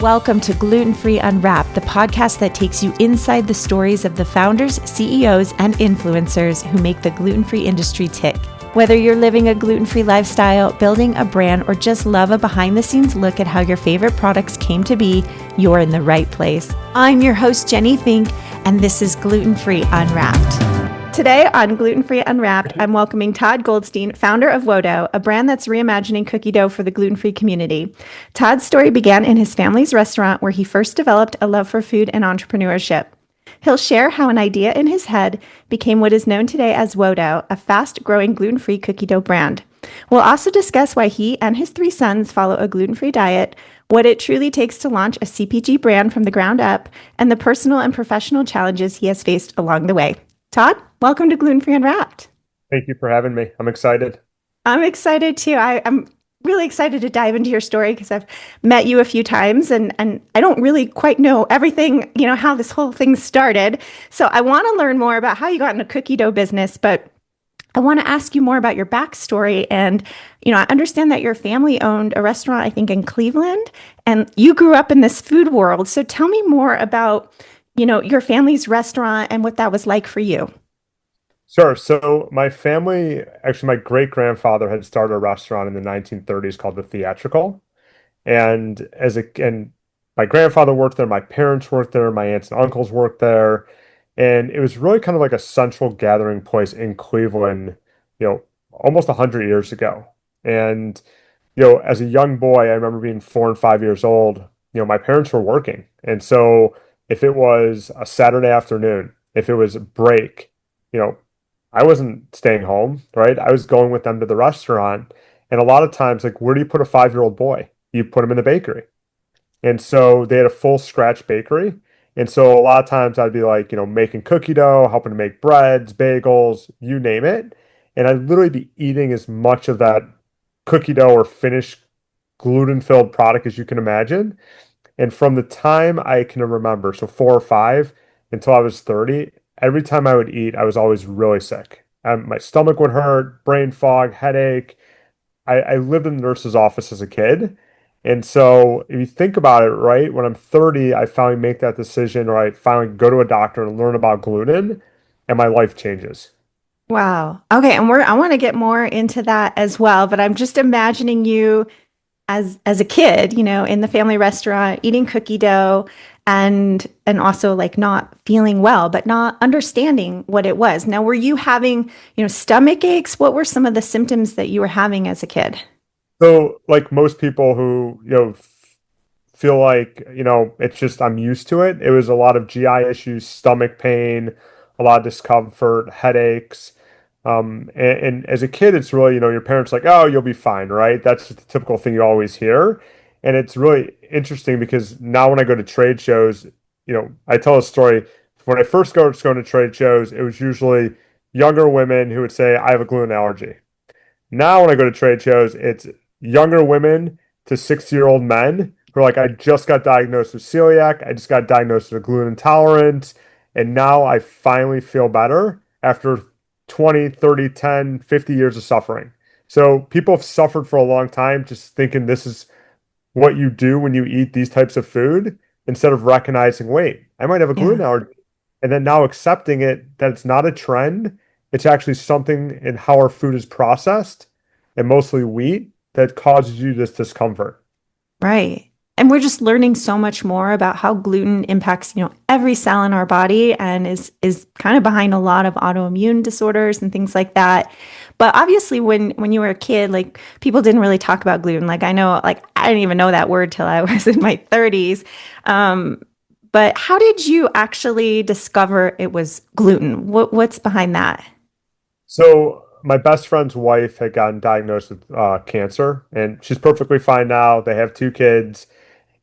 Welcome to Gluten Free Unwrapped, the podcast that takes you inside the stories of the founders, CEOs, and influencers who make the gluten-free industry tick. Whether you're living a gluten-free lifestyle, building a brand, or just love a behind-the-scenes look at how your favorite products came to be, you're in the right place. I'm your host, Jenny Fink, and this is Gluten Free Unwrapped. Today on Gluten Free Unwrapped, I'm welcoming Todd Goldstein, founder of Wodo, a brand that's reimagining cookie dough for the gluten-free community. Todd's story began in his family's restaurant, where he first developed a love for food and entrepreneurship. He'll share how an idea in his head became what is known today as Wodo, a fast-growing gluten-free cookie dough brand. We'll also discuss why he and his 3 sons follow a gluten-free diet, what it truly takes to launch a CPG brand from the ground up, and the personal and professional challenges he has faced along the way. Todd, welcome to Gluten Free Unwrapped. Thank you for having me. I'm excited. I'm excited too. I'm really excited to dive into your story because I've met you a few times and I don't really quite know everything, how this whole thing started. So I want to learn more about how you got in the cookie dough business, but I want to ask you more about your backstory. And, I understand that your family owned a restaurant, I think, in Cleveland, and you grew up in this food world. So tell me more about your family's restaurant and what that was like for you. Sure. So my family, actually, my great-grandfather had started a restaurant in the 1930s called The Theatrical. And my grandfather worked there, my parents worked there, my aunts and uncles worked there. And it was really kind of like a central gathering place in Cleveland, almost 100 years ago. And, as a young boy, I remember being 4 and 5 years old, my parents were working. And so if it was a Saturday afternoon, if it was a break, I wasn't staying home, right? I was going with them to the restaurant. And a lot of times, like, where do you put a 5-year-old boy? You put him in the bakery. And so they had a full scratch bakery. And so a lot of times I'd be like, making cookie dough, helping to make breads, bagels, you name it. And I'd literally be eating as much of that cookie dough or finished gluten-filled product as you can imagine. And from the time I can remember, so 4 or 5 until I was 30, every time I would eat, I was always really sick. My stomach would hurt, brain fog, headache. I lived in the nurse's office as a kid. And so if you think about it, right, when I'm 30, I finally make that decision, or I finally go to a doctor and learn about gluten, and my life changes. Wow. Okay. And I want to get more into that as well, but I'm just imagining you as a kid, in the family restaurant, eating cookie dough and also like not feeling well, but not understanding what it was. Now, were you having, stomach aches? What were some of the symptoms that you were having as a kid? So, like most people who, feel like, it's just I'm used to it. It was a lot of GI issues, stomach pain, a lot of discomfort, headaches. And as a kid, it's really, your parents like, oh, you'll be fine, right? That's just the typical thing you always hear. And it's really interesting because now when I go to trade shows, I tell a story. When I first started going to trade shows, it was usually younger women who would say, I have a gluten allergy. Now when I go to trade shows, it's younger women to 60-year-old men who are like, I just got diagnosed with celiac. I just got diagnosed with gluten intolerance. And now I finally feel better after 20, 30, 10, 50 years of suffering. So people have suffered for a long time just thinking this is what you do when you eat these types of food instead of recognizing, wait, I might have a gluten Yeah. allergy. And then now accepting it that it's not a trend, it's actually something in how our food is processed and mostly wheat that causes you this discomfort. Right. And we're just learning so much more about how gluten impacts, every cell in our body and is kind of behind a lot of autoimmune disorders and things like that. But obviously when you were a kid, like people didn't really talk about gluten. Like I know, like I didn't even know that word till I was in my 30s. But how did you actually discover it was gluten? What's behind that? So my best friend's wife had gotten diagnosed with cancer, and she's perfectly fine now. They have 2 kids,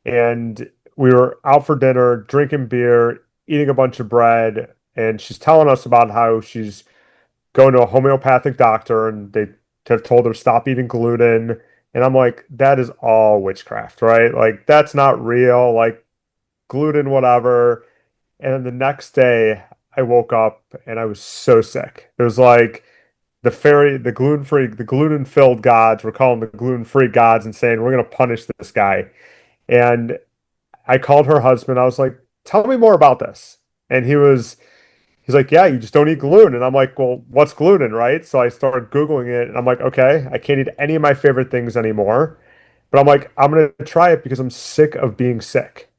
and we were out for dinner, drinking beer, eating a bunch of bread, and she's telling us about how she's going to a homeopathic doctor, and they have told her stop eating gluten. And I'm like, that is all witchcraft, right? Like that's not real. Like gluten, whatever. And then the next day, I woke up and I was so sick. It was like the gluten-free, the gluten-filled gods were calling the gluten-free gods and saying, we're going to punish this guy. And I called her husband. I was like, tell me more about this. And he's like, yeah, you just don't eat gluten. And I'm like, well, what's gluten, right? So I started Googling it and I'm like, okay, I can't eat any of my favorite things anymore. But I'm like, I'm going to try it because I'm sick of being sick.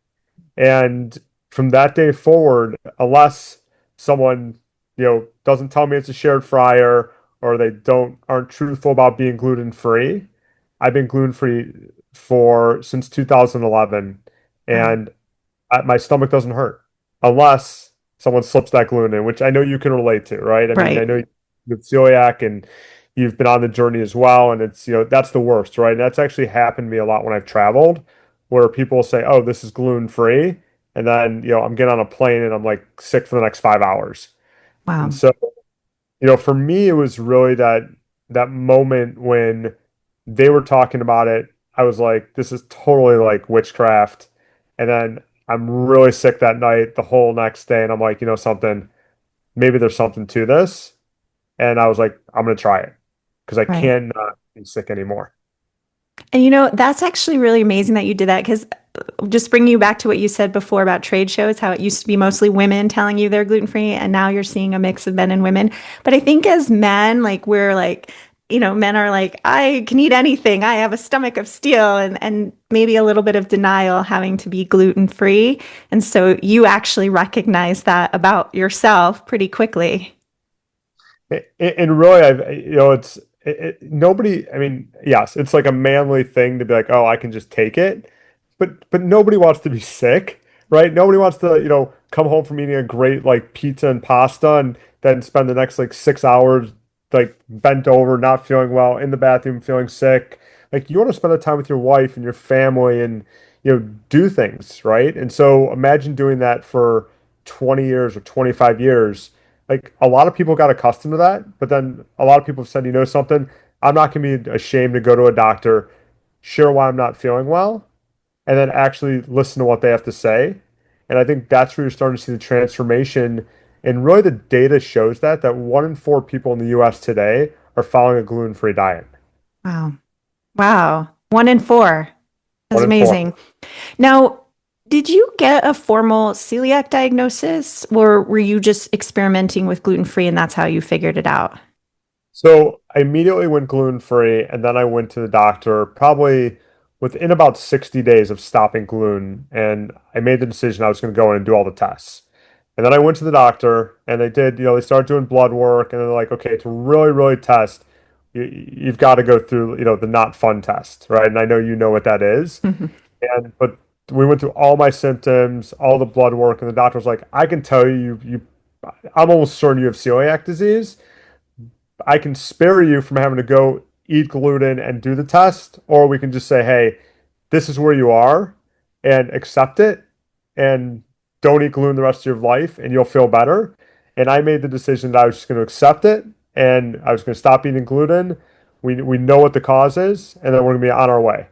And from that day forward, unless someone, doesn't tell me it's a shared fryer or they don't aren't truthful about being gluten free, I've been gluten free for since 2011, Wow. and my stomach doesn't hurt unless someone slips that gluten in, which I know you can relate to, right? I mean, I Right. know you're celiac and you've been on the journey as well, and it's, that's the worst, right? And that's actually happened to me a lot when I've traveled, where people say, "Oh, this is gluten free," and then, I'm getting on a plane and I'm like sick for the next 5 hours. And Wow. so, for me, it was really that moment when they were talking about it. I was like, this is totally like witchcraft. And then I'm really sick that night, the whole next day, and I'm like, something, maybe there's something to this. And I was like, I'm gonna try it because I Right. can't not be sick anymore. And that's actually really amazing that you did that because just bringing you back to what you said before about trade shows, how it used to be mostly women telling you they're gluten free, and now you're seeing a mix of men and women. But I think as men, like we're like, men are like, I can eat anything. I have a stomach of steel, and maybe a little bit of denial having to be gluten free. And so you actually recognize that about yourself pretty quickly. And really, it's nobody. I mean, yes, it's like a manly thing to be like, oh, I can just take it, but nobody wants to be sick, right? Nobody wants to, come home from eating a great like pizza and pasta and then spend the next like 6 hours like bent over, not feeling well, in the bathroom, feeling sick. Like you want to spend the time with your wife and your family and do things, right? And so imagine doing that for 20 years or 25 years. Like a lot of people got accustomed to that, but then a lot of people have said, something, I'm not going to be ashamed to go to a doctor, share why I'm not feeling well, and then actually listen to what they have to say. And I think that's where you're starting to see the transformation. And really, the data shows that 1 in 4 people in the US today are following a gluten-free diet. Wow. Wow. 1 in 4. That's 1 in 4. amazing. Now, did you get a formal celiac diagnosis, or were you just experimenting with gluten free and that's how you figured it out? So I immediately went gluten free, and then I went to the doctor probably within about 60 days of stopping gluten. And I made the decision I was going to go in and do all the tests. And then I went to the doctor, and they did, they started doing blood work, and they're like, okay, to really, really test, you've got to go through, the not fun test, right? And I know you know what that is. But we went through all my symptoms, all the blood work, and the doctor was like, I can tell I'm almost certain you have celiac disease. I can spare you from having to go eat gluten and do the test, or we can just say, hey, this is where you are and accept it and don't eat gluten the rest of your life and you'll feel better. And I made the decision that I was just going to accept it and I was going to stop eating gluten. We know what the cause is, and then we're going to be on our way.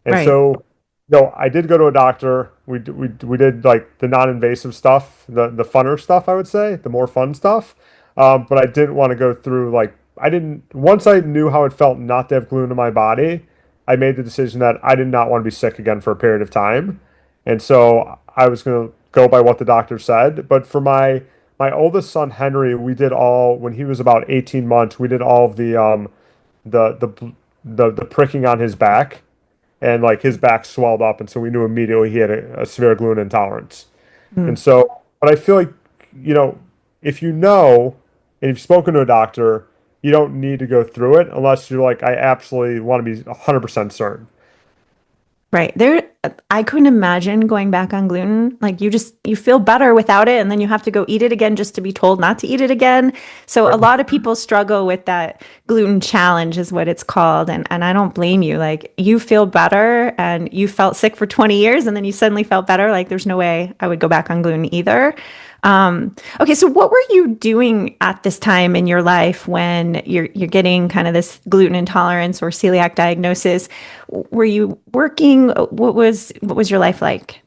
And Right. so, no, I did go to a doctor. We did like the non-invasive stuff, the funner stuff, I would say, the more fun stuff. But I didn't want to go through like I didn't once I knew how it felt not to have gluten in my body, I made the decision that I did not want to be sick again for a period of time. And so I was going to go by what the doctor said. But for my oldest son Henry, we did all when he was about 18 months, we did all of the the the pricking on his back, and like his back swelled up, and so we knew immediately he had a severe gluten intolerance. And Mm. so, but I feel like, you know, if you know and you've spoken to a doctor, you don't need to go through it unless you're like, I absolutely want to be 100% certain. Right. I couldn't imagine going back on gluten. Like you feel better without it, and then you have to go eat it again just to be told not to eat it again. So a lot of people struggle with that gluten challenge is what it's called. And I don't blame you. Like you feel better and you felt sick for 20 years and then you suddenly felt better. Like there's no way I would go back on gluten either. Okay, so what were you doing at this time in your life when you're getting kind of this gluten intolerance or celiac diagnosis? Were you working? What was your life like?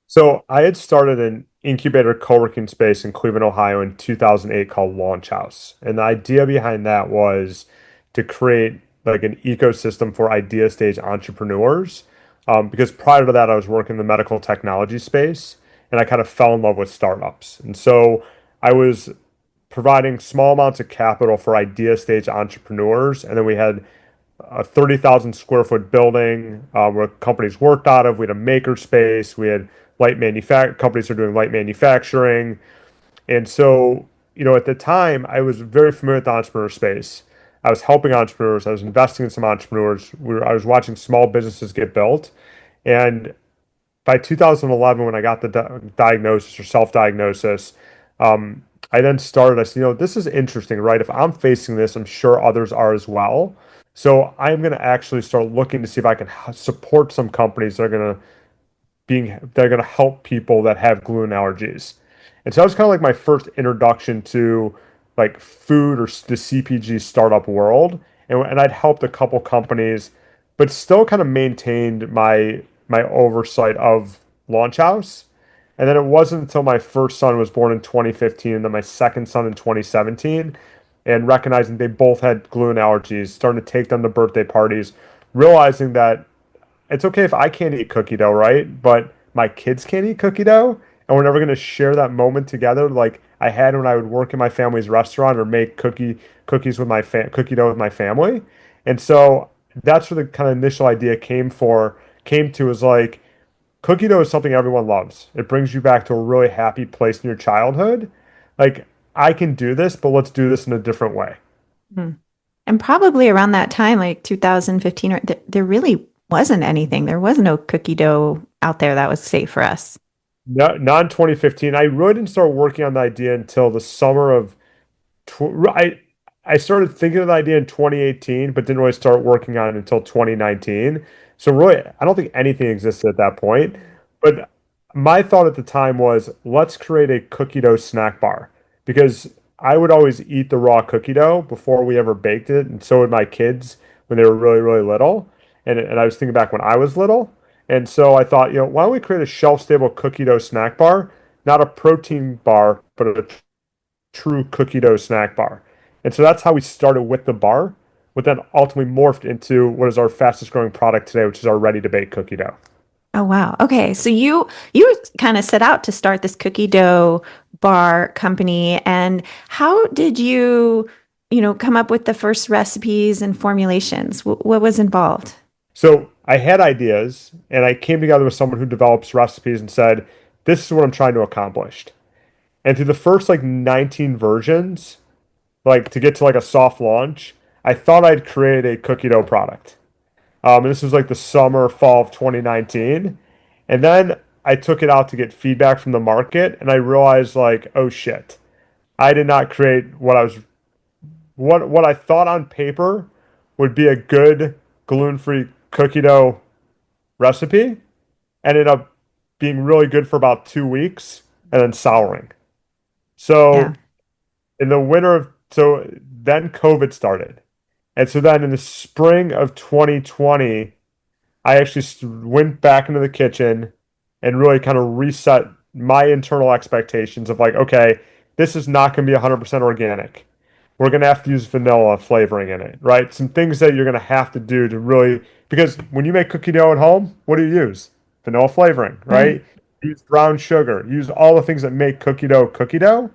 So I had started an incubator co-working space in Cleveland, Ohio in 2008 called Launch House. And the idea behind that was to create like an ecosystem for idea stage entrepreneurs because prior to that, I was working in the medical technology space, and I kind of fell in love with startups. And so I was providing small amounts of capital for idea stage entrepreneurs, and then we had a 30,000 square foot building where companies worked out of. We had a maker space. We had light manufact companies are doing light manufacturing. And so, at the time, I was very familiar with the entrepreneur space. I was helping entrepreneurs. I was investing in some entrepreneurs. I was watching small businesses get built. And by 2011, when I got the diagnosis or self-diagnosis, I then started. I said, this is interesting, right? If I'm facing this, I'm sure others are as well. So I'm going to actually start looking to see if I can support some companies that are going to they're going to help people that have gluten allergies. And so that was kind of like my first introduction to like food or the CPG startup world. And I'd helped a couple companies, but still kind of maintained my oversight of Launch House. And then it wasn't until my first son was born in 2015 and then my second son in 2017, and recognizing they both had gluten allergies, starting to take them to birthday parties, realizing that it's okay if I can't eat cookie dough, right? But my kids can't eat cookie dough, and we're never going to share that moment together like I had when I would work in my family's restaurant or make cookies with cookie dough with my family. And so that's where the kind of initial idea came to is like cookie dough is something everyone loves. It brings you back to a really happy place in your childhood. Like I can do this, but let's do this in a different way. Hmm. And probably around that time, like 2015, there really wasn't anything. There was no cookie dough out there that was safe for us. No, not in 2015. I really didn't start working on the idea until the summer of tw I started thinking of the idea in 2018, but didn't really start working on it until 2019. So really, I don't think anything existed at that point. But my thought at the time was, let's create a cookie dough snack bar because I would always eat the raw cookie dough before we ever baked it, and so would my kids when they were really, really little. And I was thinking back when I was little, and so I thought, why don't we create a shelf-stable cookie dough snack bar, not a protein bar, but a true cookie dough snack bar. And so that's how we started with the bar, but then ultimately morphed into what is our fastest growing product today, which is our ready to bake cookie dough. Oh wow. Okay. So you kind of set out to start this cookie dough bar company, and how did you come up with the first recipes and formulations? What was involved? So I had ideas and I came together with someone who develops recipes and said, this is what I'm trying to accomplish. And through the first like 19 versions, like to get to like a soft launch, I thought I'd create a cookie dough product. And this was like the summer, fall of 2019. And then I took it out to get feedback from the market, and I realized like, oh shit, I did not create what I thought on paper would be a good gluten-free cookie dough recipe. Ended up being really good for about 2 weeks and then souring. Yeah. So in the winter of so then COVID started. And so then in the spring of 2020, I actually went back into the kitchen and really kind of reset my internal expectations of like, okay, this is not going to be 100% organic. We're going to have to use vanilla flavoring in it, right? Some things that you're going to have to do to really, because when you make cookie dough at home, what do you use? Vanilla flavoring, Right. right? Use brown sugar, use all the things that make cookie dough.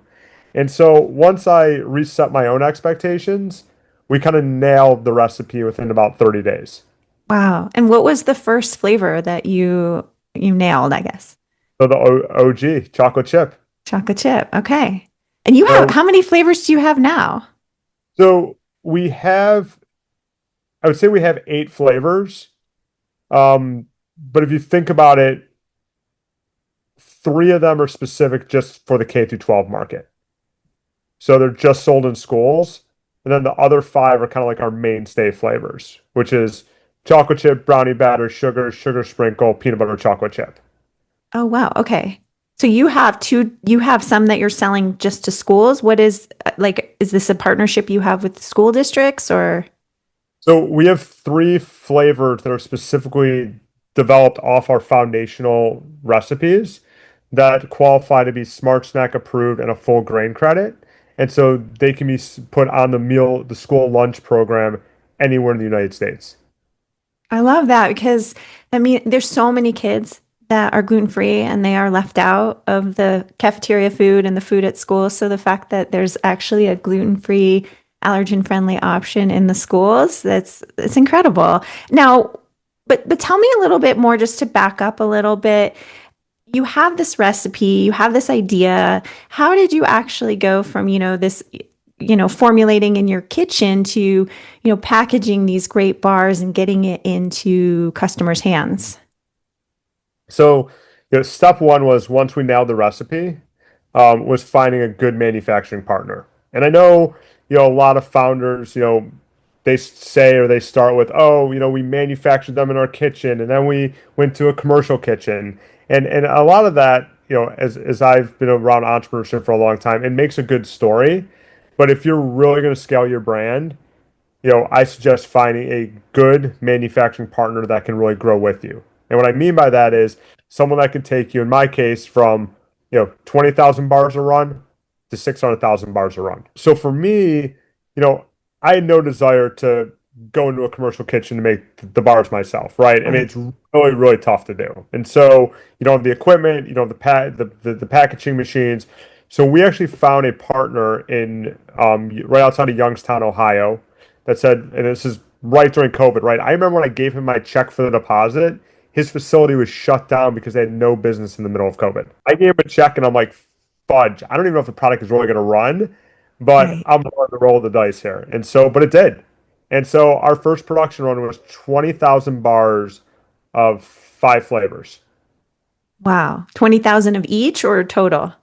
And so once I reset my own expectations, we kind of nailed the recipe within about 30 days. Wow. And what was the first flavor that you nailed, I guess? So the OG chocolate chip. Chocolate chip. Okay. And you have So how many flavors do you have now? so we have, I would say we have 8 flavors. But if you think about it, 3 of them are specific just for the K through 12 market. So they're just sold in schools. And then the other 5 are kind of like our mainstay flavors, which is chocolate chip, brownie batter, sugar sprinkle, peanut butter chocolate chip. Oh, wow. Okay. So you have some that you're selling just to schools. What is like, is this a partnership you have with school districts or? So we have 3 flavors that are specifically developed off our foundational recipes that qualify to be Smart Snack approved and a full grain credit. And so they can be put on the school lunch program anywhere in the United States. I love that because I mean, there's so many kids that are gluten free and they are left out of the cafeteria food and the food at school. So the fact that there's actually a gluten free, allergen friendly option in the schools, it's incredible. Now, but tell me a little bit more just to back up a little bit. You have this recipe, you have this idea. How did you actually go from, this, formulating in your kitchen to, packaging these great bars and getting it into customers' hands? So, step one was once we nailed the recipe, was finding a good manufacturing partner. And I know, a lot of founders, they say or they start with, oh, we manufactured them in our kitchen, and then we went to a commercial kitchen, and a lot of that, as I've been around entrepreneurship for a long time, it makes a good story. But if you're really going to scale your brand, I suggest finding a good manufacturing partner that can really grow with you. And what I mean by that is someone that can take you, in my case, from 20,000 bars a run to 600,000 bars a run. So for me, I had no desire to go into a commercial kitchen to make the bars myself, right? I mean, Right. it's really, really tough to do. And so you don't have the equipment, you don't have the packaging machines. So we actually found a partner in right outside of Youngstown, Ohio, that said, and this is right during COVID, right? I remember when I gave him my check for the deposit, his facility was shut down because they had no business in the middle of COVID. I gave him a check and I'm like, fudge, I don't even know if the product is really going to run, but Right. I'm going to roll the dice here. And so, but it did. And so our first production run was 20,000 bars of 5 flavors, Wow. 20,000 of each or total?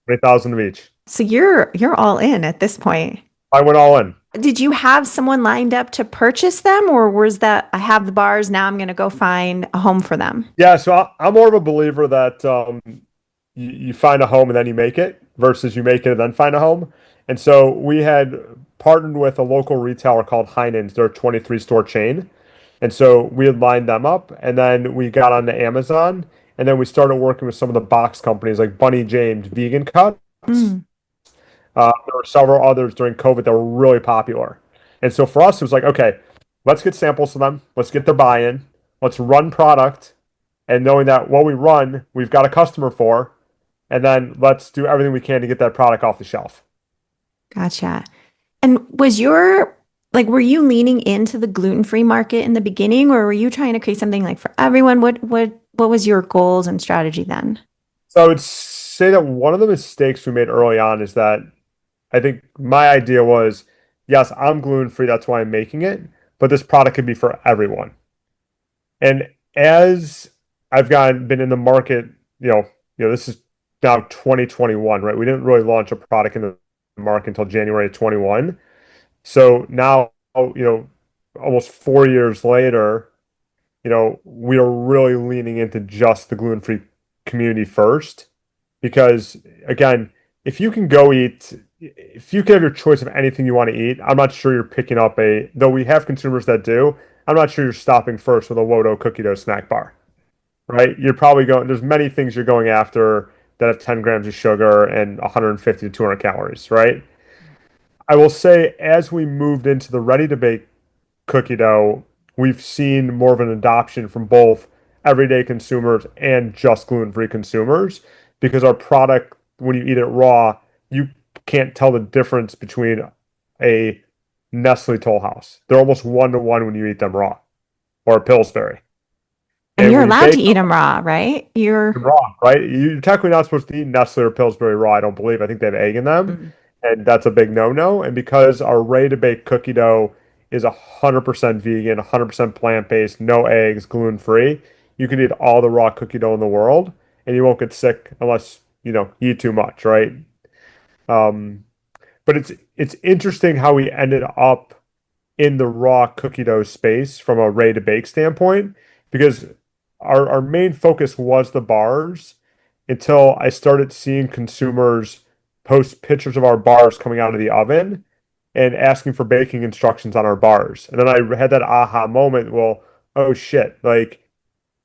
20,000 of each. So you're all in at this point. I went all in. Did you have someone lined up to purchase them, or was that I have the bars, now I'm going to go find a home for them? Yeah, so I'm more of a believer that you find a home and then you make it versus you make it and then find a home. And so we had partnered with a local retailer called Heinen's. They're a 23 store chain. And so we had lined them up and then we got onto Amazon and then we started working with some of the box companies like Bunny James Vegan Cuts. Mm, There were several others during COVID that were really popular. And so for us, it was like, okay, let's get samples of them. Let's get their buy-in. Let's run product. And knowing that what we run, we've got a customer for, and then let's do everything we can to get that product off the shelf. gotcha. And were you leaning into the gluten-free market in the beginning, or were you trying to create something like for everyone? What was your goals and strategy then? So I would say that one of the mistakes we made early on is that I think my idea was, yes, I'm gluten free, that's why I'm making it, but this product could be for everyone. And as I've been in the market, this is now 2021, right? We didn't really launch a product in the market until January of 21. So now, almost 4 years later, we are really leaning into just the gluten-free community first. Because again, if you can have your choice of anything you want to eat, I'm not sure you're picking up though we have consumers that do, I'm not sure you're stopping first with a Wodo cookie dough snack bar, right? There's many things you're going after that have 10 grams of sugar and 150 to 200 calories, right? I will say as we moved into the ready to bake cookie dough, we've seen more of an adoption from both everyday consumers and just gluten-free consumers because our product, when you eat it raw, you can't tell the difference between a Nestle Toll House. They're almost 1 to 1 when you eat them raw or a Pillsbury. And And you're when you allowed bake to eat them raw, right? them raw, right? You're technically not supposed to eat Nestle or Pillsbury raw, I don't believe. I think they have egg in them. Mm. And that's a big no-no. And because our ready-to-bake cookie dough is 100% vegan, 100% plant-based, no eggs, gluten-free, you can eat all the raw cookie dough in the world, and you won't get sick unless, you eat too much, right? Um, but it's interesting how we ended up in the raw cookie dough space from a ready to bake standpoint because our main focus was the bars until I started seeing consumers post pictures of our bars coming out of the oven and asking for baking instructions on our bars. And then I had that aha moment, well, oh shit, like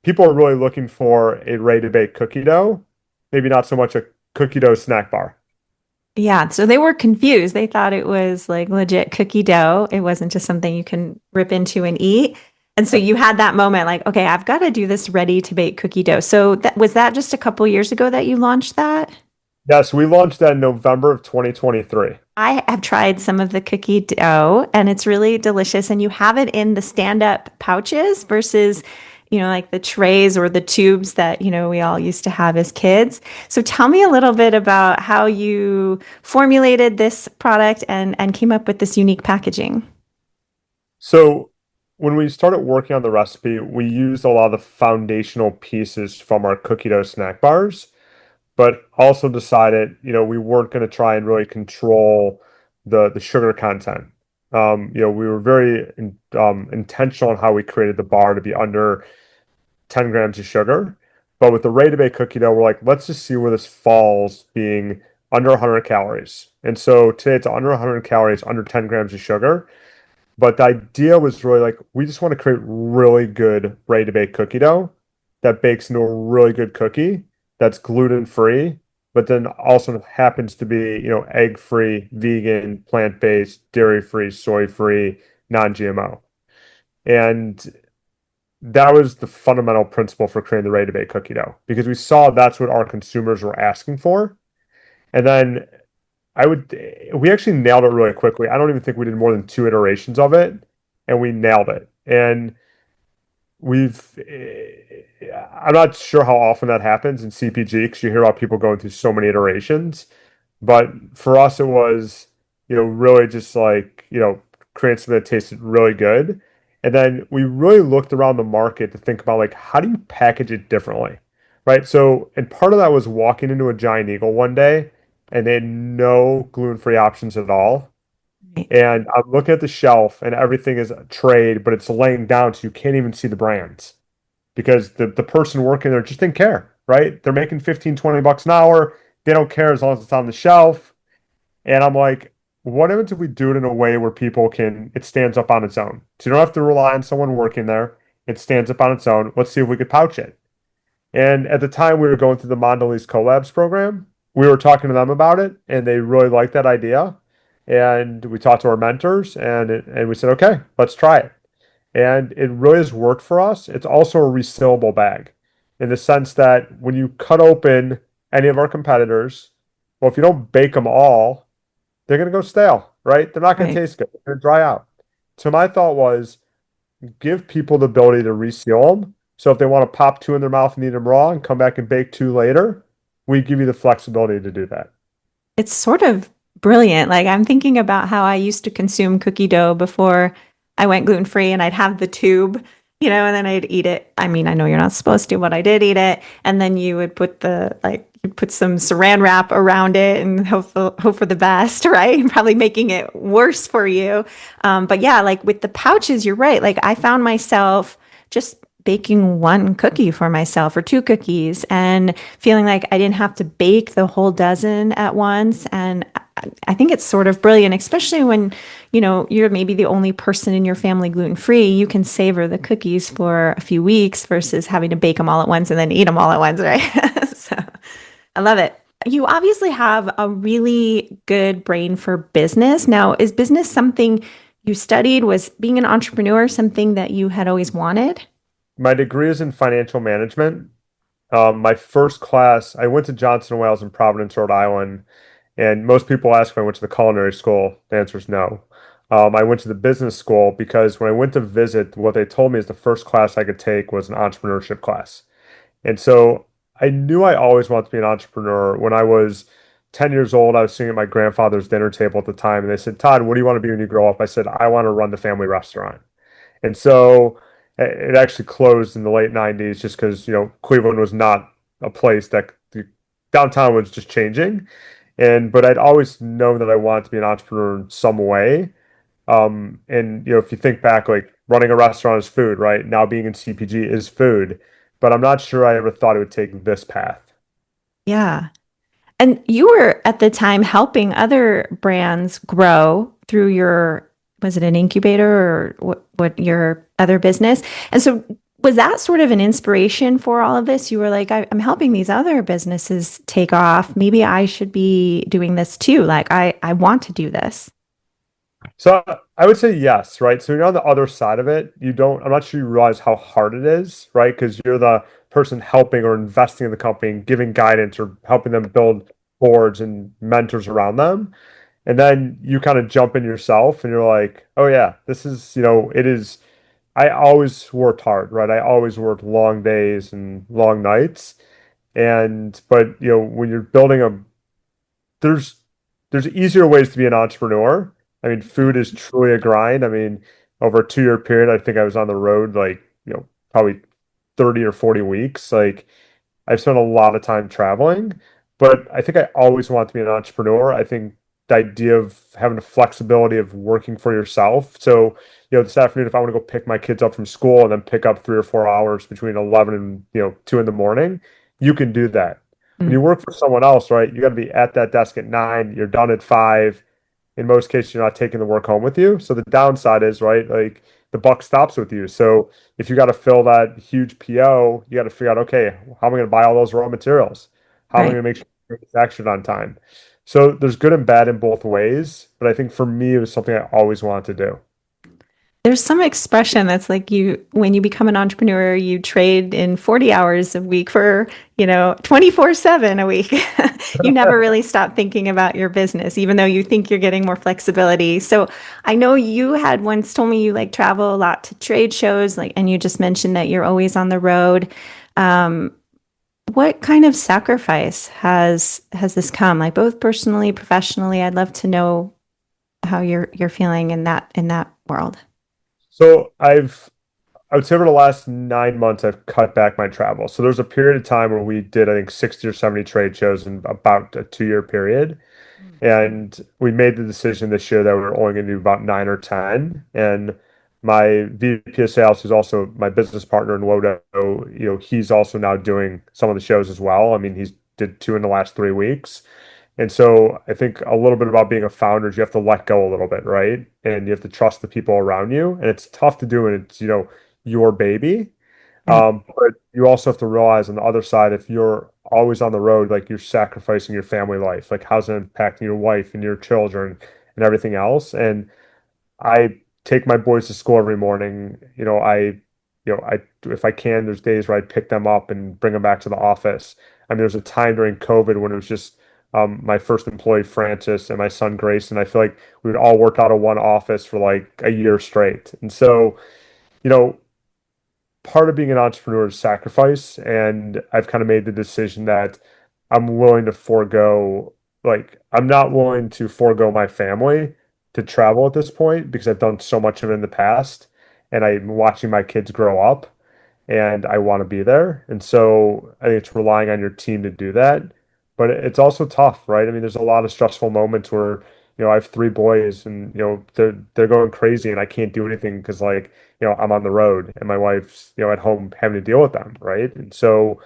people are really looking for a ready to bake cookie dough, maybe not so much a cookie dough snack bar. Yeah, so they were confused. They thought it was like legit cookie dough. It wasn't just something you can rip into and eat. And so you had that moment like, okay, I've got to do this ready to bake cookie dough. So was that just a couple years ago that you launched that? Yes, we launched that in November of 2023. I have tried some of the cookie dough and it's really delicious. And you have it in the stand-up pouches versus, like the trays or the tubes that, we all used to have as kids. So tell me a little bit about how you formulated this product and came up with this unique packaging. So when we started working on the recipe, we used a lot of the foundational pieces from our cookie dough snack bars, but also decided, we weren't going to try and really control the sugar content. We were very intentional on how we created the bar to be under 10 grams of sugar. But with the ready to bake cookie dough, we're like, let's just see where this falls being under 100 calories. And so today it's under 100 calories, under 10 grams of sugar. But the idea was really like, we just want to create really good ready to bake cookie dough that bakes into a really good cookie that's gluten free, but then also happens to be, egg free, vegan, plant based, dairy free, soy free, non GMO. And that was the fundamental principle for creating the ready to bake cookie dough because we saw that's what our consumers were asking for. And then we actually nailed it really quickly. I don't even think we did more than two iterations of it, and we nailed it. And we've, I'm not sure how often that happens in CPG because you hear about people going through so many iterations. But for us, it was, really just like, create something that tasted really good. And then we really looked around the market to think about like, how do you package it differently? Right. So, and part of that was walking into a Giant Eagle one day and they had no gluten-free options at all. Right. And I'm looking at the shelf and everything is trade, but it's laying down so you can't even see the brands because the person working there just didn't care, right? They're making 15, 20 bucks an hour. They don't care as long as it's on the shelf. And I'm like, what if we do it in a way where it stands up on its own? So you don't have to rely on someone working there. It stands up on its own. Let's see if we could pouch it. And at the time we were going through the Mondelez Collabs program, we were talking to them about it and they really liked that idea. And we talked to our mentors and we said, okay, let's try it. And it really has worked for us. It's also a resealable bag in the sense that when you cut open any of our competitors, well, if you don't bake them all, they're going to go stale, right? They're not going to Right. taste good. They're going to dry out. So my thought was give people the ability to reseal them. So if they want to pop two in their mouth and eat them raw and come back and bake two later, we give you the flexibility to do that. It's sort of brilliant. Like I'm thinking about how I used to consume cookie dough before I went gluten free and I'd have the tube, and then I'd eat it. I mean, I know you're not supposed to, but I did eat it. And then you would you'd put some saran wrap around it and hope for the best, right? Probably making it worse for you. But yeah, like with the pouches, you're right. Like I found myself just baking one cookie for myself or two cookies and feeling like I didn't have to bake the whole dozen at once. And I think it's sort of brilliant, especially when, you're maybe the only person in your family gluten free. You can savor the cookies for a few weeks versus having to bake them all at once and then eat them all at once, right? So I love it. You obviously have a really good brain for business. Now, is business something you studied? Was being an entrepreneur something that you had always wanted? My degree is in financial management. My first class, I went to Johnson& Wales in Providence, Rhode Island, and most people ask if I went to the culinary school. The answer is no. I went to the business school because when I went to visit, what they told me is the first class I could take was an entrepreneurship class. And so I knew I always wanted to be an entrepreneur. When I was 10 years old, I was sitting at my grandfather's dinner table at the time, and they said, Todd, what do you want to be when you grow up? I said, I want to run the family restaurant. And so it actually closed in the late 90s just because, Cleveland was not a place that the downtown was just changing. But I'd always known that I wanted to be an entrepreneur in some way. And if you think back, like running a restaurant is food, right? Now being in CPG is food, but I'm not sure I ever thought it would take this path. Yeah. And you were at the time helping other brands grow through was it an incubator or what your other business? And so was that sort of an inspiration for all of this? You were like, I'm helping these other businesses take off. Maybe I should be doing this too. Like I want to do this. So I would say yes, right? So you're on the other side of it. I'm not sure you realize how hard it is, right? Because you're the person helping or investing in the company and giving guidance or helping them build boards and mentors around them. And then you kind of jump in yourself and you're like, oh yeah, this is, it is. I always worked hard, right? I always worked long days and long nights. But when you're building there's there's easier ways to be an entrepreneur. I mean, food is truly a grind. I mean, over a 2 year period, I think I was on the road like, probably 30 or 40 weeks. Like I've spent a lot of time traveling, but I think I always want to be an entrepreneur. I think the idea of having the flexibility of working for yourself. So, this afternoon, if I want to go pick my kids up from school and then pick up 3 or 4 hours between 11 and, 2 in the morning, you can do that. When Mm, you work for someone else, right, you got to be at that desk at 9, you're done at 5. In most cases, you're not taking the work home with you. So the downside is, right, like the buck stops with you. So if you got to fill that huge PO, you got to figure out, okay, how am I going to buy all those raw materials? How am I right. going to make sure it's manufactured on time? So there's good and bad in both ways. But I think for me, it was something I always wanted to do. There's some expression that's like when you become an entrepreneur, you trade in 40 hours a week for, 24/7 a week. You never really stop thinking about your business, even though you think you're getting more flexibility. So I know you had once told me you like travel a lot to trade shows, like, and you just mentioned that you're always on the road. Um, what kind of sacrifice has this come? Like both personally, professionally, I'd love to know how you're feeling in that world. So I would say over the last 9 months, I've cut back my travel. So there's a period of time where we did, I think, 60 or 70 trade shows in about a 2 year period. And we made the decision this year that we are only going to do about 9 or 10. And my VP of sales, who's also my business partner in Wodo, he's also now doing some of the shows as well. I mean, he's did 2 in the last 3 weeks. And so I think a little bit about being a founder is you have to let go a little bit, right? And you have to trust the people around you. And it's tough to do, and it's, your baby. Right. But you also have to realize on the other side, if you're always on the road, like you're sacrificing your family life, like how's it impacting your wife and your children and everything else? I take my boys to school every morning. If I can, there's days where I pick them up and bring them back to the office. I mean, there's a time during COVID when it was just my first employee, Francis, and my son, Grayson. I feel like we would all work out of one office for like a year straight. And so, you know, part of being an entrepreneur is sacrifice, and I've kind of made the decision that I'm willing to forego, like, I'm not willing to forego my family to travel at this point because I've done so much of it in the past, and I'm watching my kids grow up and I want to be there. And so I think it's relying on your team to do that. But it's also tough, right? I mean, there's a lot of stressful moments where, I have 3 boys and, they're going crazy and I can't do anything because like, I'm on the road and my wife's, at home having to deal with them, right? And so,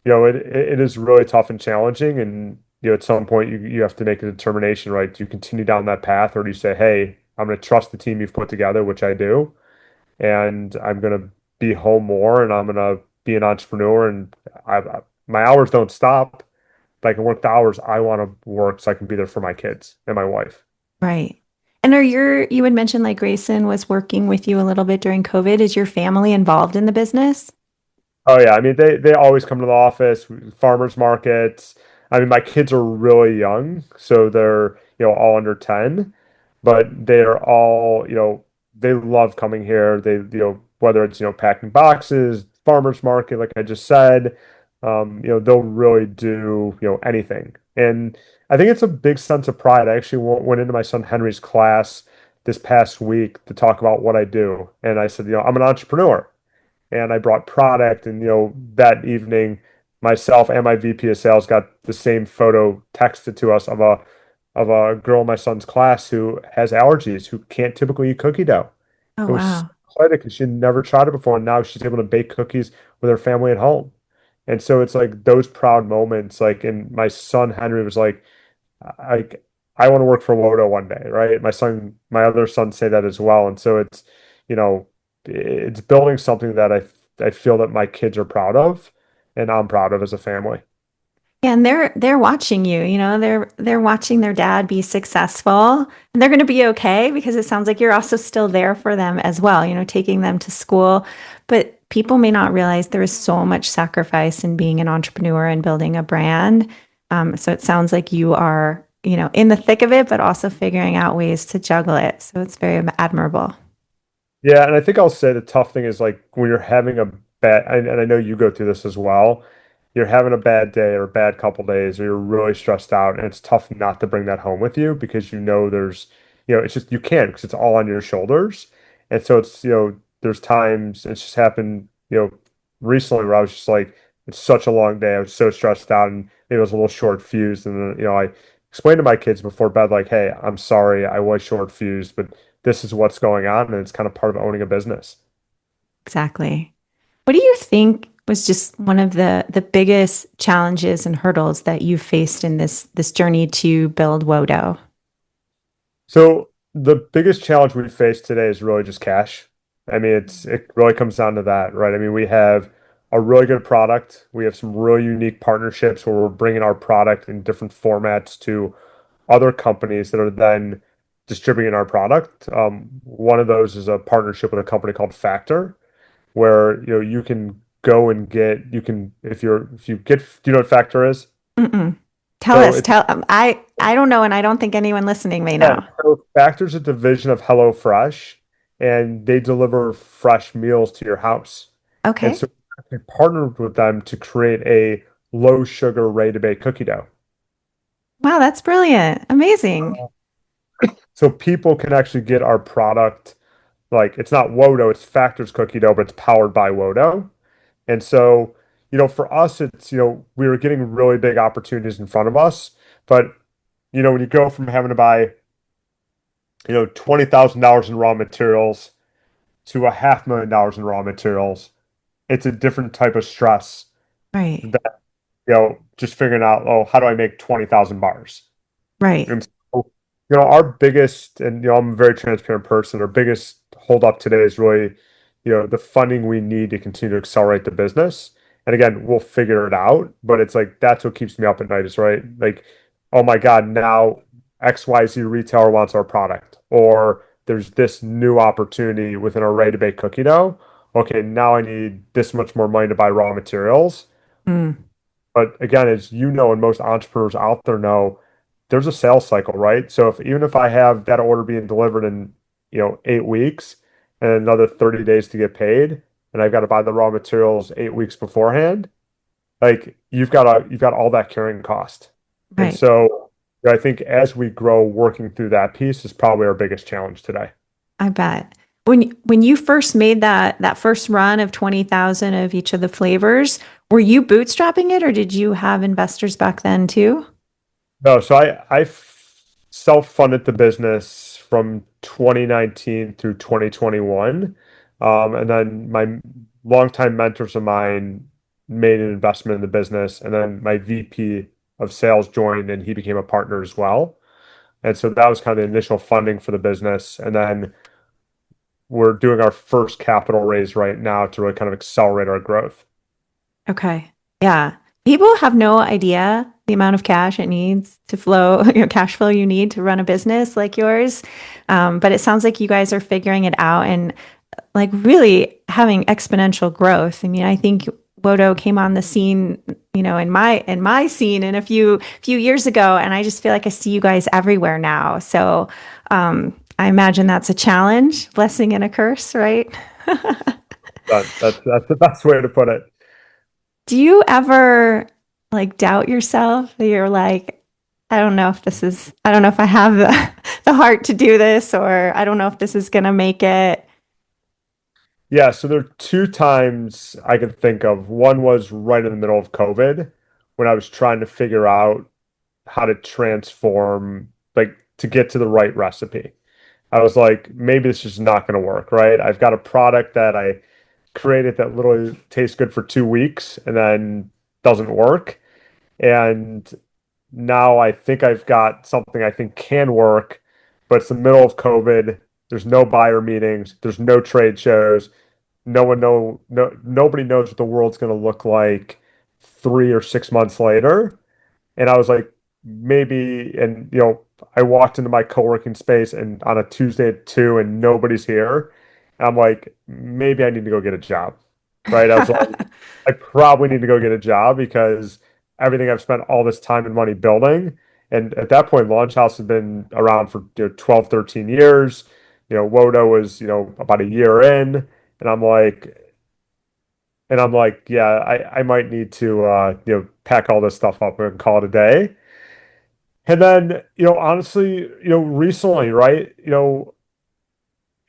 it is really tough and challenging. And, at some point you have to make a determination, right? Do you continue down that path or do you say, hey, I'm going to trust the team you've put together, which I do, and I'm gonna be home more, and I'm gonna be an entrepreneur, and my hours don't stop. But I can work the hours I want to work, so I can be there for my kids and my wife. Right. And you had mentioned like Grayson was working with you a little bit during COVID. Is your family involved in the business? Oh yeah, I mean they always come to the office, farmers markets. I mean my kids are really young, so they're all under 10, but they are all they love coming here. They whether it's packing boxes, farmers market, like I just said, they'll really do anything. And I think it's a big sense of pride. I actually went into my son Henry's class this past week to talk about what I do, and I said I'm an entrepreneur and I brought product. And that evening, myself and my VP of sales got the same photo texted to us of a girl in my son's class who has allergies, who can't typically eat cookie dough. Oh, It was so wow. excited because she had never tried it before, and now she's able to bake cookies with her family at home. And so it's like those proud moments. Like, and my son Henry was like, I want to work for Wodo one day, right? My other sons say that as well. And so you know, it's building something that I feel that my kids are proud of and I'm proud of as a family. Yeah, and they're watching you, they're watching their dad be successful and they're going to be okay because it sounds like you're also still there for them as well, taking them to school. But people may not realize there is so much sacrifice in being an entrepreneur and building a brand. So it sounds like you are, in the thick of it, but also figuring out ways to juggle it. So it's very admirable. Yeah, and I think I'll say the tough thing is like when you're having a bad, and I know you go through this as well, you're having a bad day or a bad couple days, or you're really stressed out, and it's tough not to bring that home with you because it's just you can't because it's all on your shoulders. And so there's times it's just happened, recently where I was just like, it's such a long day. I was so stressed out and maybe I was a little short fused. And then, I explained to my kids before bed, like, hey, I'm sorry, I was short fused, but this is what's going on, and it's kind of part of owning a business. Exactly. What do you think was just one of the biggest challenges and hurdles that you faced in this journey to build Wodo? So the biggest challenge we face today is really just cash. I mean, it really comes down to that, right? I mean, we have a really good product. We have some really unique partnerships where we're bringing our product in different formats to other companies that are then distributing our product. One of those is a partnership with a company called Factor, where you can go and get you can if you get, do you know what Factor is? Mm-mm. Tell So us. it's Tell. I don't know, and I don't think anyone listening may Yeah, know. so Factor's a division of HelloFresh, and they deliver fresh meals to your house. And Okay. so we partnered with them to create a low sugar, ready to bake cookie dough. Wow, that's brilliant. Amazing. So people can actually get our product, like it's not Wodo, it's Factor's cookie dough, but it's powered by Wodo. And so, for us, it's, we were getting really big opportunities in front of us. But, when you go from having to buy, $20,000 in raw materials to $500,000 in raw materials, it's a different type of stress Right. that, just figuring out, oh, how do I make 20,000 bars? Right. And so, our biggest, and, I'm a very transparent person, our biggest hold up today is really, the funding we need to continue to accelerate the business. And again, we'll figure it out, but it's like, that's what keeps me up at night is right. Like, oh my God, now XYZ retailer wants our product, or there's this new opportunity within our ready to bake cookie dough. Okay, now I need this much more money to buy raw materials. Mm, But again, as you know, and most entrepreneurs out there know, there's a sales cycle, right? So even if I have that order being delivered in, 8 weeks and another 30 days to get paid, and I've got to buy the raw materials 8 weeks beforehand, like you've got all that carrying cost. And right. so I think as we grow, working through that piece is probably our biggest challenge today. I bet. When you first made that first run of 20,000 of each of the flavors, were you bootstrapping it or did you have investors back then too? No, so I self-funded the business from 2019 through 2021. And then my longtime mentors of mine made an investment in the business. And then my VP of sales joined and he became a partner as well. And so that was kind of the initial funding for the business. And then we're doing our first capital raise right now to really kind of accelerate our growth. Okay. Yeah. People have no idea the amount of cash it needs to flow, cash flow you need to run a business like yours. But it sounds like you guys are figuring it out and like really having exponential growth. I mean, I think Wodo came on the scene, in my scene in a few years ago, and I just feel like I see you guys everywhere now. So I imagine that's a challenge, blessing and a curse, right? That's the best way to put it. Do you ever like doubt yourself? You're like, I don't know if I have the heart to do this, or I don't know if this is gonna make it. Yeah, so there are two times I can think of. One was right in the middle of COVID when I was trying to figure out how to transform, like to get to the right recipe. I was like, maybe this is not going to work, right? I've got a product that I created that literally tastes good for 2 weeks and then doesn't work. And now I think I've got something I think can work, but it's the middle of COVID. There's no buyer meetings, there's no trade shows. Nobody knows what the world's going to look like 3 or 6 months later. And I was like, maybe, and I walked into my co-working space and on a Tuesday at 2 and nobody's here. I'm like, maybe I need to go get a job. Right. I was like, I probably need to go get a job because everything I've spent all this time and money building. And at that point, Launch House had been around for 12, 13 years. Wodo was, about a year in. And I'm like, yeah, I might need to pack all this stuff up and call it a day. And then, honestly, recently, right,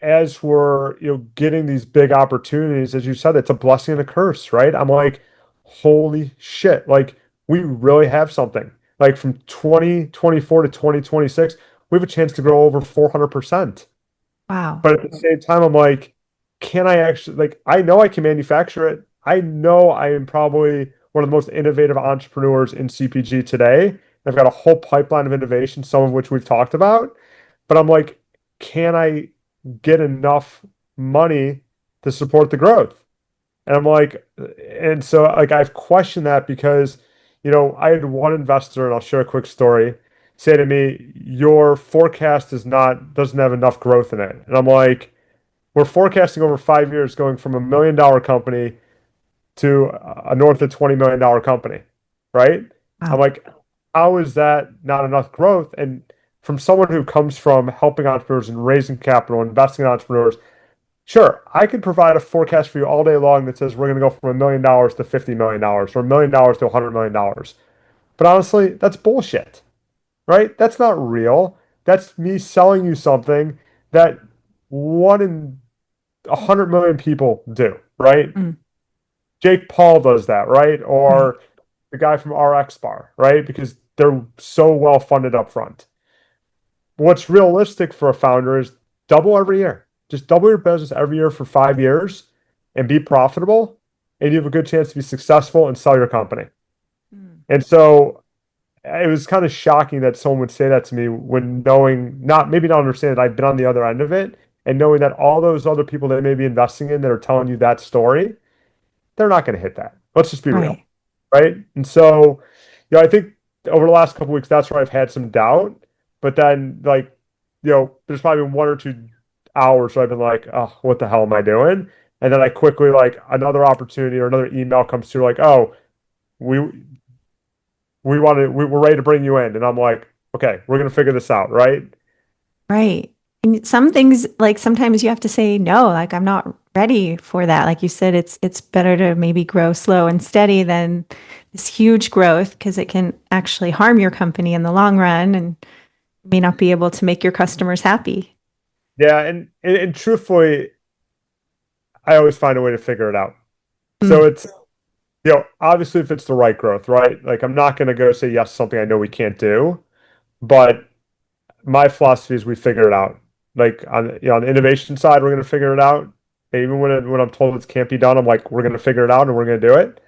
as we're, getting these big opportunities, as you said, it's a blessing and a curse, right? I'm like, holy shit, like we really have something. Like from 2024 to 2026, we have a chance to grow over 400%. Wow. But at the same time, I'm like, can I actually, like, I know I can manufacture it. I know I am probably one of the most innovative entrepreneurs in CPG today. I've got a whole pipeline of innovation, some of which we've talked about. But I'm like, can I get enough money to support the growth? And I'm like, and so like I've questioned that because, I had one investor, and I'll share a quick story, say to me, your forecast doesn't have enough growth in it. And I'm like, we're forecasting over 5 years going from $1 million company to a north of $20 million company, right? I'm Wow. like, how is that not enough growth? And from someone who comes from helping entrepreneurs and raising capital, investing in entrepreneurs, sure, I could provide a forecast for you all day long that says we're going to go from $1 million to $50 million, or $1 million to $100 million. But honestly, that's bullshit, right? That's not real. That's me selling you something that 1 in 100 million people do, right? Mm, Jake Paul does that, right? right. Or the guy from RX Bar, right? Because they're so well funded up front. What's realistic for a founder is double every year. Just double your business every year for 5 years and be profitable, and you have a good chance to be successful and sell your company. Mm, And so it was kind of shocking that someone would say that to me when knowing, not maybe not understanding that I've been on the other end of it, and knowing that all those other people that may be investing in that are telling you that story, they're not going to hit that. Let's just be real, right. right? And so, I think over the last couple of weeks, that's where I've had some doubt. But then, like, there's probably been 1 or 2 hours where I've been like, oh, what the hell am I doing? And then I quickly, like, another opportunity or another email comes through, like, oh, we we're ready to bring you in. And I'm like, okay, we're gonna figure this out, right? Right. And some things, like sometimes you have to say no, like I'm not ready for that. Like you said, it's better to maybe grow slow and steady than this huge growth because it can actually harm your company in the long run and may not be able to make your customers happy. Yeah, and truthfully, I always find a way to figure it out. So Mm, it's obviously if it's the right growth, right? Like I'm not gonna go say yes to something I know we can't do, but my philosophy is we figure it out. Like on the innovation side, we're gonna figure it out. And even when I'm told it can't be done, I'm like, we're gonna figure it out and we're gonna do it.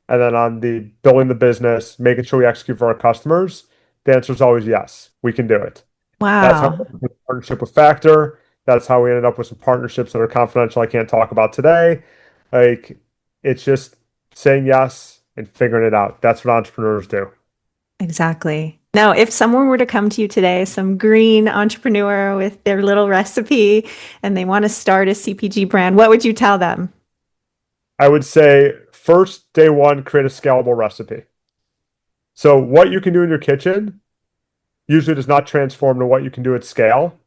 And then on the building the business, making sure we execute for our customers, the answer is always yes, we can do it. That's how we wow. ended up with a partnership with Factor. That's how we ended up with some partnerships that are confidential I can't talk about today. Like it's just saying yes and figuring it out. That's what entrepreneurs do. Exactly. Now, if someone were to come to you today, some green entrepreneur with their little recipe, and they want to start a CPG brand, what would you tell them? I would say first, day one, create a scalable recipe. So what you can do in your kitchen usually does not transform to what you can do at scale,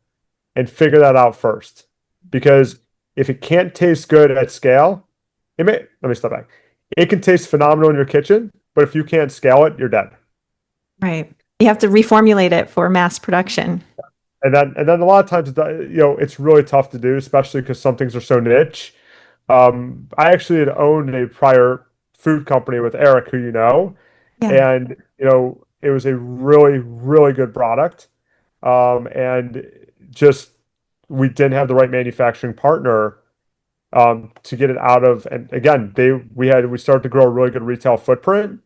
and figure that out first. Because if it can't taste good at scale, let me step back. It can taste phenomenal in your kitchen, but if you can't scale it, you're dead. Right. You have to reformulate it for mass production. And then a lot of times, it's really tough to do, especially because some things are so niche. I actually had owned a prior food company with Eric, who Yeah. and it was a really, really good product. And just we didn't have the right manufacturing partner to get it out of. And again, we started to grow a really good retail footprint,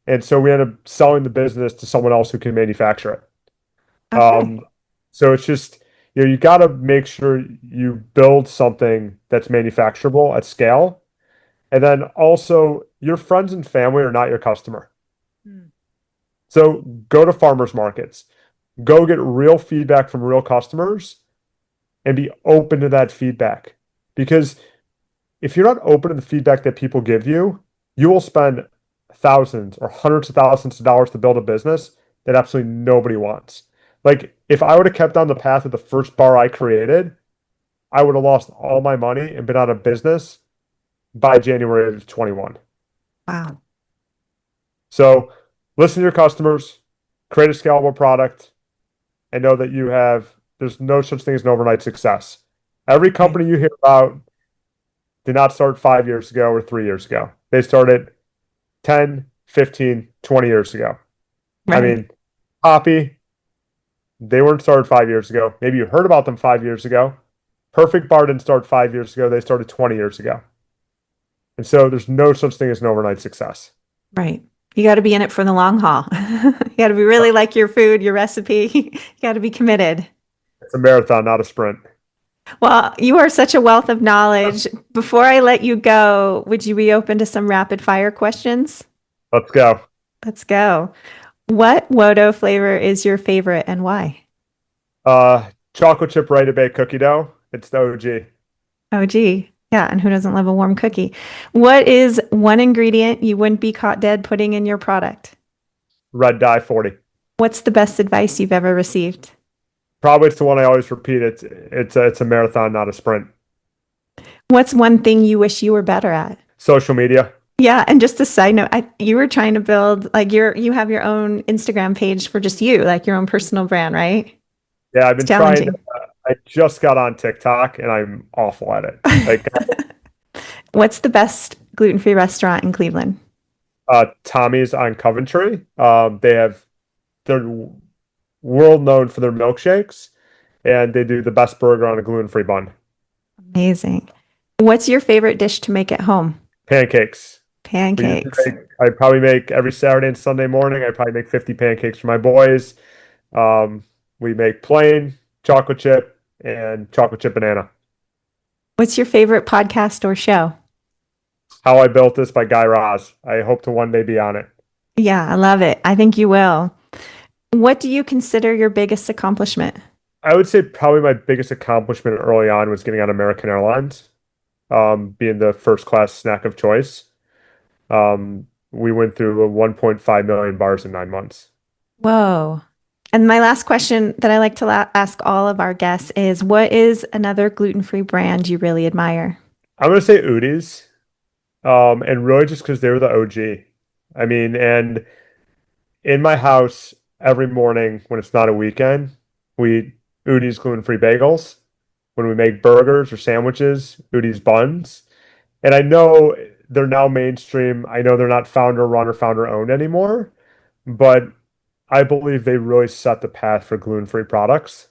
and so we ended up selling the business to someone else who can manufacture it. Okay. Um, so it's just, you got to make sure you build something that's manufacturable at scale. And then also, your friends and family are not your customer. Hmm. So go to farmers markets, go get real feedback from real customers and be open to that feedback. Because if you're not open to the feedback that people give you, you will spend thousands or hundreds of thousands of dollars to build a business that absolutely nobody wants. Like if I would have kept on the path of the first bar I created, I would have lost all my money and been out of business by January of 21. Wow. So listen to your customers, create a scalable product, and know that there's no such thing as an overnight success. Every Right. company you hear about did not start 5 years ago or 3 years ago. They started 10, 15, 20 years ago. I Right. mean, Poppy, they weren't started 5 years ago. Maybe you heard about them 5 years ago. Perfect Bar didn't start 5 years ago. They started 20 years ago. And so there's no such thing as an overnight success. Right. You got to be in it for the long haul. You got to be really like your food, your recipe. You got to be committed. It's a marathon, not a sprint. Well, you are such a wealth of knowledge. Before I let you go, would you be open to some rapid fire questions? Let's go. Let's go. What Wodo flavor is your favorite and why? Chocolate chip ready to bake cookie dough. It's the OG. Oh, gee. Yeah. And who doesn't love a warm cookie? What is one ingredient you wouldn't be caught dead putting in your product? Red dye 40. What's the best advice you've ever received? Probably it's the one I always repeat. It's a marathon, not a sprint. What's one thing you wish you were better at? Social media. Yeah, and just a side note, you were trying to build like you have your own Instagram page for just you, like your own personal brand, right? Yeah, I've It's been trying. challenging. I just got on TikTok and I'm awful at it. Like What's the best gluten-free restaurant in Cleveland? Tommy's on Coventry. They're world known for their milkshakes, and they do the best burger on a gluten-free bun. Amazing. What's your favorite dish to make at home? Pancakes. We usually Pancakes. make, I probably make every Saturday and Sunday morning. I probably make 50 pancakes for my boys. Um, we make plain chocolate chip and chocolate chip banana. What's your favorite podcast or show? How I Built This by Guy Raz. I hope to one day be on it. Yeah, I love it. I think you will. What do you consider your biggest accomplishment? I would say probably my biggest accomplishment early on was getting on American Airlines, being the first class snack of choice. We went through 1.5 million bars in 9 months. Whoa. And my last question that I like to ask all of our guests is what is another gluten-free brand you really admire? I'm gonna say Udi's, and really just because they were the OG. I mean, and in my house every morning when it's not a weekend, we eat Udi's gluten-free bagels. When we make burgers or sandwiches, Udi's buns. And I know they're now mainstream. I know they're not founder run or founder owned anymore, but I believe they really set the path for gluten-free products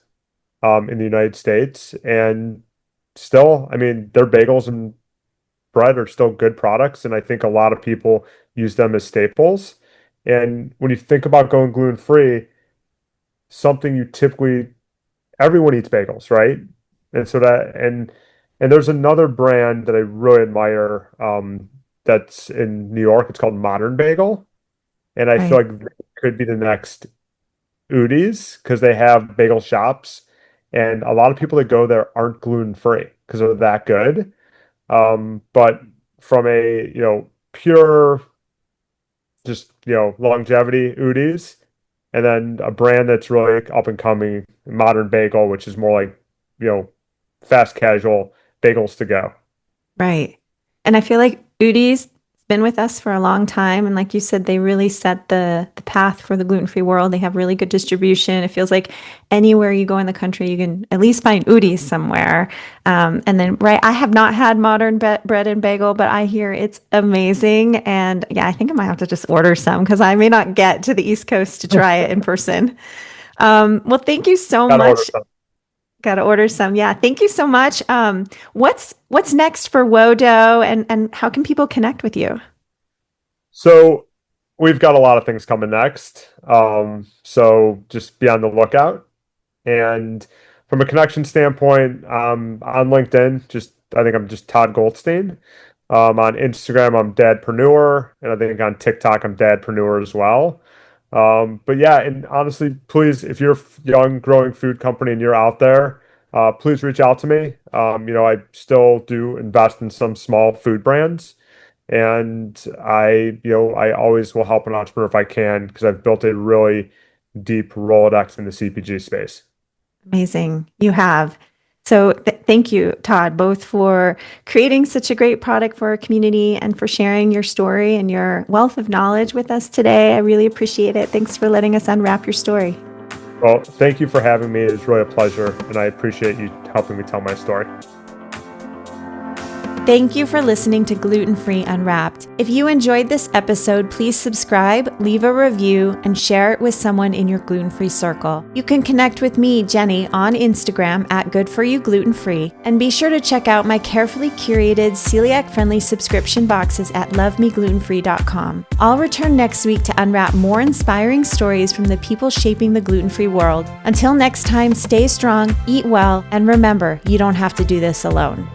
in the United States. And still, I mean, their bagels and bread are still good products, and I think a lot of people use them as staples. And when you think about going gluten-free, something you typically everyone eats bagels, right? And so and there's another brand that I really admire that's in New York. It's called Modern Bagel, and I feel Right. like they could be the next Udi's because they have bagel shops, and a lot of people that go there aren't gluten free because they're that good. But from a pure just longevity Udi's, and then a brand that's really up and coming, Modern Bagel, which is more like you know fast casual bagels to go. Right. And I feel like Udi's been with us for a long time. And like you said, they really set the path for the gluten-free world. They have really good distribution. It feels like anywhere you go in the country, you can at least find Udi's somewhere. And then, right, I have not had modern bread and bagel, but I hear it's amazing. And yeah, I think I might have to just order some because I may not get to the East Coast to try it in person. Well, thank you so Gotta order much. some. Got to order some. Yeah, thank you so much. What's next for Wodo, and how can people connect with you? So we've got a lot of things coming next. So just be on the lookout. And from a connection standpoint, on LinkedIn, I think I'm just Todd Goldstein. On Instagram, I'm Dadpreneur, and I think on TikTok, I'm Dadpreneur as well. But yeah, and honestly, please, if you're a young, growing food company and you're out there, please reach out to me. I still do invest in some small food brands, and I always will help an entrepreneur if I can because I've built a really deep Rolodex in the CPG space. Amazing. You have. So thank you, Todd, both for creating such a great product for our community and for sharing your story and your wealth of knowledge with us today. I really appreciate it. Thanks for letting us unwrap your story. Well, thank you for having me. It was really a pleasure, and I appreciate you helping me tell my story. Thank you for listening to Gluten Free Unwrapped. If you enjoyed this episode, please subscribe, leave a review, and share it with someone in your gluten-free circle. You can connect with me, Jenny, on Instagram at GoodForYouGlutenFree, and be sure to check out my carefully curated celiac-friendly subscription boxes at lovemeglutenfree.com. I'll return next week to unwrap more inspiring stories from the people shaping the gluten-free world. Until next time, stay strong, eat well, and remember, you don't have to do this alone.